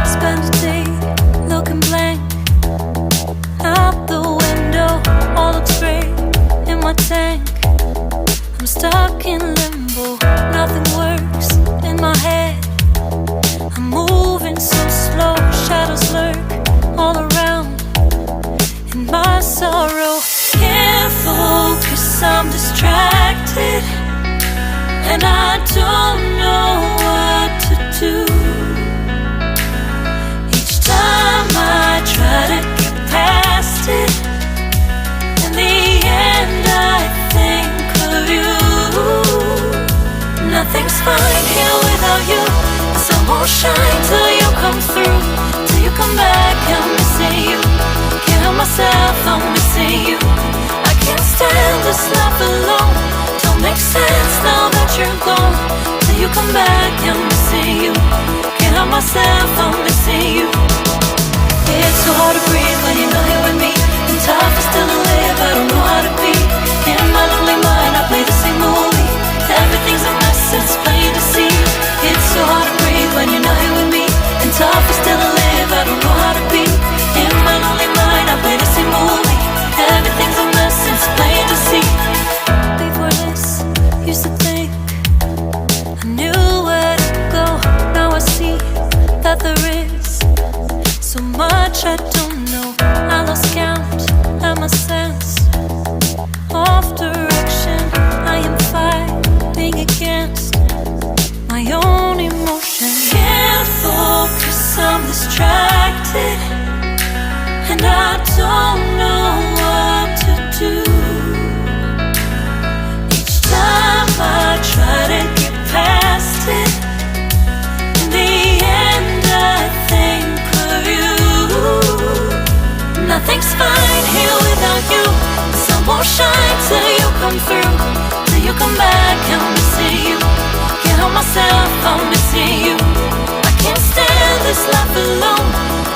Spend a day looking blank out the window, all looks great in my tank. I'm stuck in limbo, nothing works in my head. I'm moving so slow, shadows lurk all around. In my sorrow, can't focus, I'm distracted, and I don't know what to do. Each time I try to get past it, in the end I think of you. Nothing's fine here without you. The sun won't shine till you come through, till you come back. I'm missing you. Can't help myself, I'm missing you. I can't stand this life alone. Don't make sense now that you're gone. Till you come back, I'm missing you. Can't help myself, I'm missing you. It's so hard to breathe when you're not here with me, and tough is still to live, I don't know how to be. In my lonely mind I play the same movie. Everything's a mess, it's plain to see. It's so hard to breathe when you're not here with me, and tough is still to live, I don't know how to be. In my lonely mind I play the same movie. Everything's a mess, it's plain to see. Before this, used to think I knew where to go. Now I see that there is so much I don't know. I lost count at my sense of direction. I am fighting against my own emotion. Can't focus, I'm distracted, and I don't know what to do. Each time I try to get past it, in the end I think of you. Nothing's fine here without you. The sun won't shine till you come through, till you come back. I'm missing you. Can't help myself, I'm missing you. I can't stand this life alone.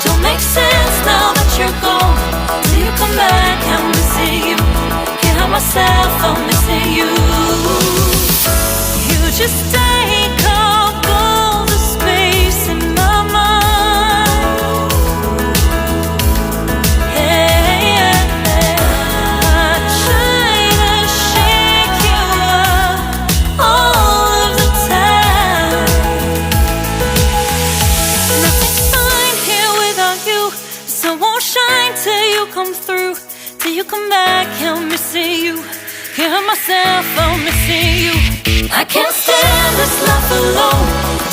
Don't make sense now that you're gone. Till you come back, I'm missing you. Can't help myself, I'm missing you. You just take up all the space in my mind. Hey, I try to shake you up all of the time. Nothing's fine here without you. The sun won't shine till you come through, till you come back. I'm missing you. Can't help myself, I'm missing you. I can't stand this life alone.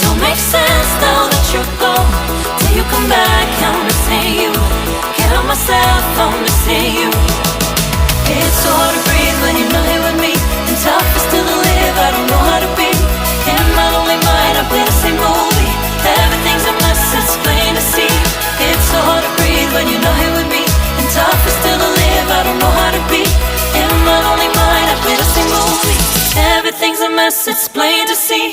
Don't make sense now that you're gone. Till you come back, I'm missing you. Can't help myself, I'm missing you. It's so hard to breathe when you're not here with me, and tough is still to live, I don't know how to be. In my lonely mind I play the same movie. Everything's a mess, it's plain to see. It's so hard to breathe when you're not here with me, and tough is still to live, I don't know how to be. In my lonely mind I play the same movie. Everything's a mess, it's plain to see.